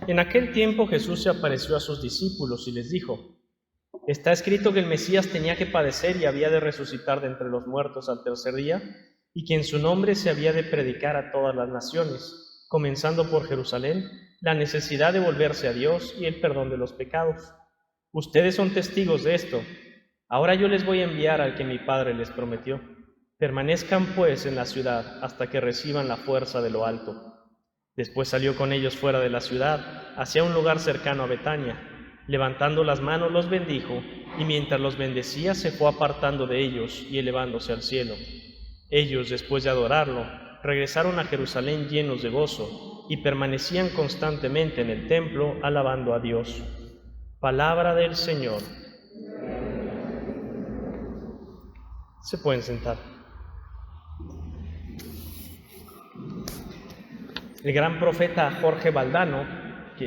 En aquel tiempo Jesús se apareció a sus discípulos y les dijo: Está escrito que el Mesías tenía que padecer y había de resucitar de entre los muertos al tercer día, y que en su nombre se había de predicar a todas las naciones, comenzando por Jerusalén, la necesidad de volverse a Dios y el perdón de los pecados. Ustedes son testigos de esto. Ahora yo les voy a enviar al que mi Padre les prometió. Permanezcan pues en la ciudad hasta que reciban la fuerza de lo alto. Después salió con ellos fuera de la ciudad, hacia un lugar cercano a Betania. Levantando las manos los bendijo, y mientras los bendecía se fue apartando de ellos y elevándose al cielo. Ellos, después de adorarlo, regresaron a Jerusalén llenos de gozo, y permanecían constantemente en el templo alabando a Dios. Palabra del Señor. Se pueden sentar. El gran profeta Jorge Valdano,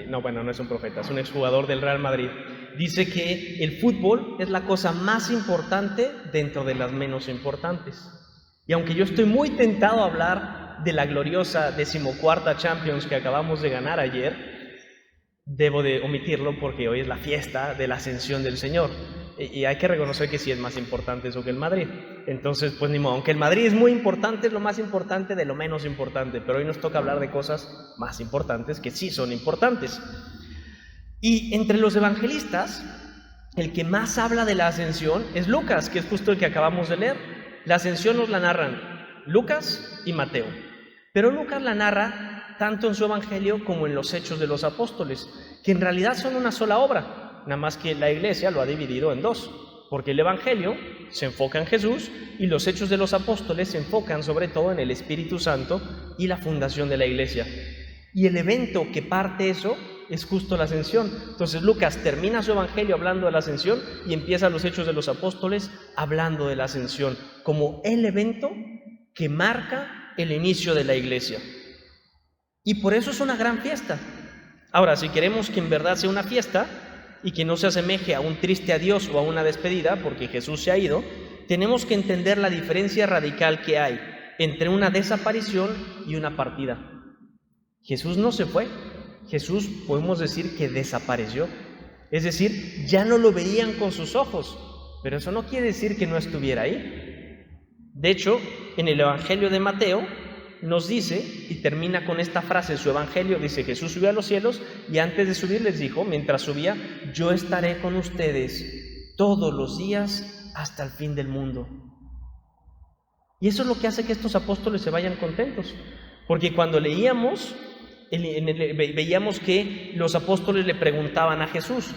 no es un profeta, es un exjugador del Real Madrid, dice que el fútbol es la cosa más importante dentro de las menos importantes. Y aunque yo estoy muy tentado a hablar de la gloriosa 14ª Champions que acabamos de ganar ayer, debo de omitirlo porque hoy es la fiesta de la ascensión del Señor. Y hay que reconocer que sí es más importante eso que el Madrid. Entonces, pues ni modo, aunque el Madrid es muy importante, es lo más importante de lo menos importante, pero hoy nos toca hablar de cosas más importantes que sí son importantes. Y entre los evangelistas, el que más habla de la ascensión es Lucas, que es justo el que acabamos de leer. La ascensión nos la narran Lucas y Mateo, pero Lucas la narra tanto en su evangelio como en los Hechos de los Apóstoles, que en realidad son una sola obra. Nada más que la Iglesia lo ha dividido en dos, porque el Evangelio se enfoca en Jesús y los Hechos de los Apóstoles se enfocan sobre todo en el Espíritu Santo y la fundación de la Iglesia. Y el evento que parte eso es justo la ascensión. Entonces Lucas termina su Evangelio hablando de la ascensión y empieza los Hechos de los Apóstoles hablando de la ascensión como el evento que marca el inicio de la Iglesia. Y por eso es una gran fiesta. Ahora, si queremos que en verdad sea una fiesta y que no se asemeje a un triste adiós o a una despedida, porque Jesús se ha ido, tenemos que entender la diferencia radical que hay entre una desaparición y una partida. Jesús no se fue, Jesús podemos decir que desapareció, es decir, ya no lo veían con sus ojos, pero eso no quiere decir que no estuviera ahí. De hecho, en el Evangelio de Mateo nos dice, y termina con esta frase, su evangelio dice: Jesús subió a los cielos y antes de subir les dijo, mientras subía: yo estaré con ustedes todos los días hasta el fin del mundo. Y eso es lo que hace que estos apóstoles se vayan contentos, porque cuando leíamos, veíamos que los apóstoles le preguntaban a Jesús: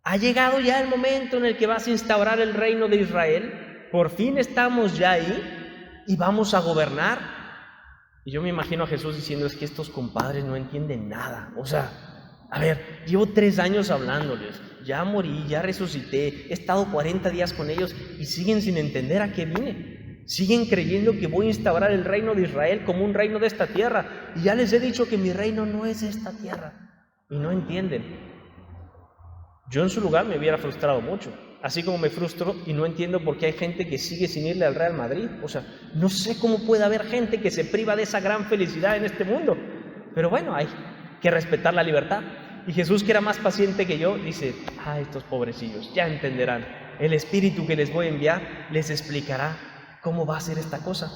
¿ha llegado ya el momento en el que vas a instaurar el reino de Israel? ¿Por fin estamos ya ahí y vamos a gobernar? Y yo me imagino a Jesús diciendo: es que estos compadres no entienden nada. O sea, a ver, llevo 3 años hablándoles, ya morí, ya resucité, he estado 40 días con ellos y siguen sin entender a qué vine. Siguen creyendo que voy a instaurar el reino de Israel como un reino de esta tierra. Y ya les he dicho que mi reino no es esta tierra. Y no entienden. Yo en su lugar me hubiera frustrado mucho. Así como me frustro y no entiendo por qué hay gente que sigue sin irle al Real Madrid. O sea, no sé cómo puede haber gente que se priva de esa gran felicidad en este mundo. Pero bueno, hay que respetar la libertad. Y Jesús, que era más paciente que yo, dice: estos pobrecillos ya entenderán. El Espíritu que les voy a enviar les explicará cómo va a ser esta cosa.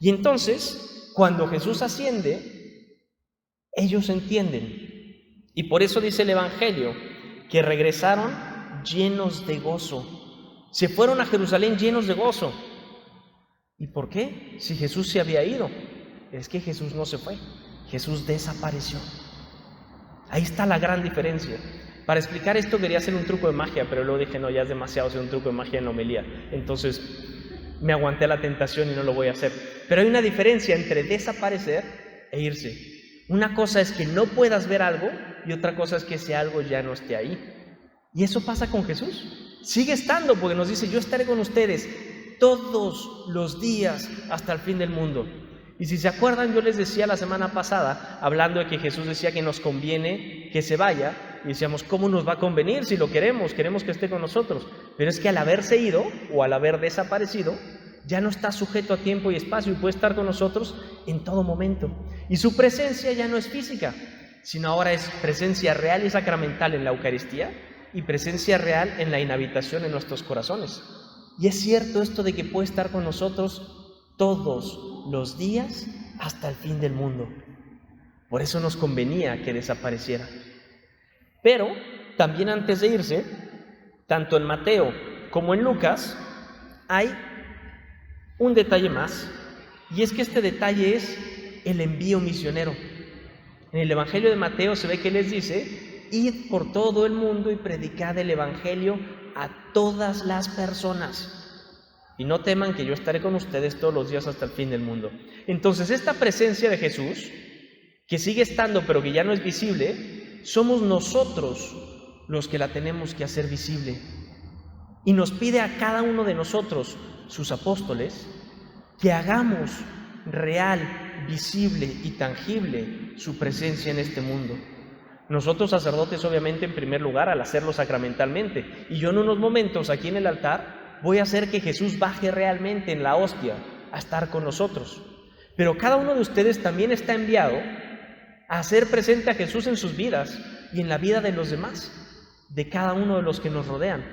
Y entonces, cuando Jesús asciende, ellos entienden. Y por eso dice el Evangelio que regresaron llenos de gozo. Se fueron a Jerusalén llenos de gozo. ¿Y por qué? Si Jesús se había ido. Es que Jesús no se fue, Jesús desapareció. Ahí está la gran diferencia. Para explicar esto quería hacer un truco de magia, pero luego dije: no, ya es demasiado hacer un truco de magia en la homilía. Entonces me aguanté la tentación y no lo voy a hacer. Pero hay una diferencia entre desaparecer e irse. Una cosa es que no puedas ver algo y otra cosa es que ese algo ya no esté ahí. Y eso pasa con Jesús. Sigue estando, porque nos dice: yo estaré con ustedes todos los días hasta el fin del mundo. Y si se acuerdan, yo les decía la semana pasada, hablando de que Jesús decía que nos conviene que se vaya, y decíamos: ¿cómo nos va a convenir si lo queremos que esté con nosotros? Pero es que al haberse ido o al haber desaparecido, ya no está sujeto a tiempo y espacio y puede estar con nosotros en todo momento. Y su presencia ya no es física, sino ahora es presencia real y sacramental en la Eucaristía y presencia real en la inhabitación en nuestros corazones. Y es cierto esto de que puede estar con nosotros todos los días hasta el fin del mundo. Por eso nos convenía que desapareciera. Pero también antes de irse, tanto en Mateo como en Lucas, hay un detalle más, y es que este detalle es el envío misionero. En el Evangelio de Mateo se ve que les dice: id por todo el mundo y predicad el Evangelio a todas las personas. Y no teman que yo estaré con ustedes todos los días hasta el fin del mundo. Entonces, esta presencia de Jesús, que sigue estando pero que ya no es visible, somos nosotros los que la tenemos que hacer visible. Y nos pide a cada uno de nosotros, sus apóstoles, que hagamos real, visible y tangible su presencia en este mundo. Nosotros sacerdotes, obviamente, en primer lugar, al hacerlo sacramentalmente. Y yo en unos momentos aquí en el altar voy a hacer que Jesús baje realmente en la hostia a estar con nosotros. Pero cada uno de ustedes también está enviado a hacer presente a Jesús en sus vidas y en la vida de los demás, de cada uno de los que nos rodean.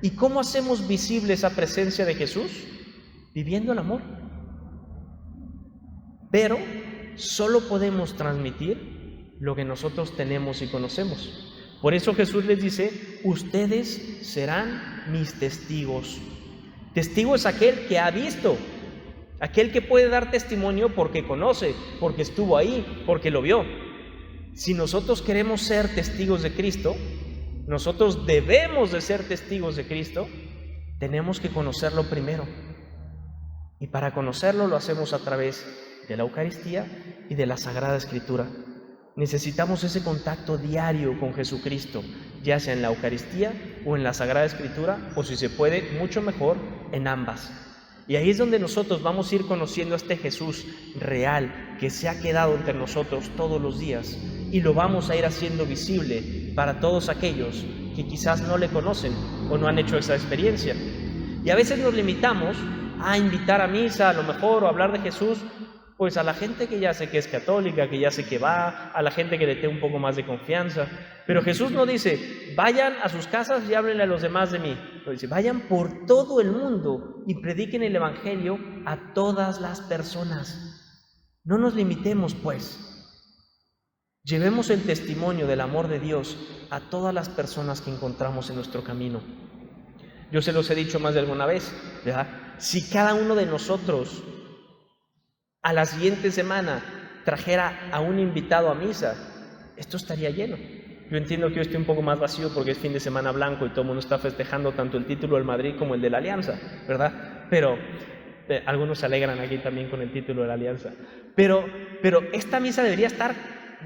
¿Y cómo hacemos visible esa presencia de Jesús? Viviendo el amor. Pero solo podemos transmitir lo que nosotros tenemos y conocemos. Por eso Jesús les dice: ustedes serán mis testigos. Testigo es aquel que ha visto, aquel que puede dar testimonio porque conoce, porque estuvo ahí, porque lo vio. Si nosotros queremos ser testigos de Cristo, nosotros debemos de ser testigos de Cristo, tenemos que conocerlo primero. Y para conocerlo lo hacemos a través de la Eucaristía y de la Sagrada Escritura. Necesitamos ese contacto diario con Jesucristo, ya sea en la Eucaristía o en la Sagrada Escritura, o si se puede, mucho mejor, en ambas. Y ahí es donde nosotros vamos a ir conociendo a este Jesús real que se ha quedado entre nosotros todos los días, y lo vamos a ir haciendo visible para todos aquellos que quizás no le conocen o no han hecho esa experiencia. Y a veces nos limitamos a invitar a misa, a lo mejor, o a hablar de Jesús, pues a la gente que ya sé que es católica, que ya sé que va, a la gente que le tenga un poco más de confianza. Pero Jesús no dice: vayan a sus casas y háblenle a los demás de mí. Pero dice: vayan por todo el mundo y prediquen el Evangelio a todas las personas. No nos limitemos, pues. Llevemos el testimonio del amor de Dios a todas las personas que encontramos en nuestro camino. Yo se los he dicho más de alguna vez, ¿verdad? Si cada uno de nosotros a la siguiente semana trajera a un invitado a misa, esto estaría lleno. Yo entiendo que hoy esté un poco más vacío porque es fin de semana blanco y todo el mundo está festejando tanto el título del Madrid como el de la Alianza, ¿verdad? Pero algunos se alegran aquí también con el título de la Alianza. Pero esta misa debería estar,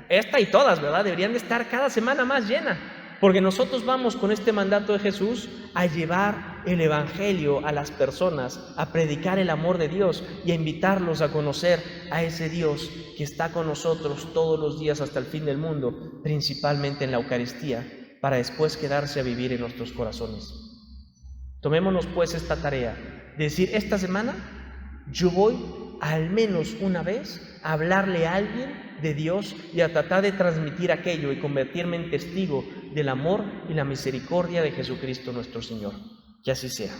esta y todas, ¿verdad? Deberían de estar cada semana más llena. Porque nosotros vamos con este mandato de Jesús a llevar el Evangelio a las personas, a predicar el amor de Dios y a invitarlos a conocer a ese Dios que está con nosotros todos los días hasta el fin del mundo, principalmente en la Eucaristía, para después quedarse a vivir en nuestros corazones. Tomémonos pues esta tarea de decir: esta semana yo voy al menos una vez a hablarle a alguien de Dios y a tratar de transmitir aquello y convertirme en testigo del amor y la misericordia de Jesucristo nuestro Señor. Que así sea.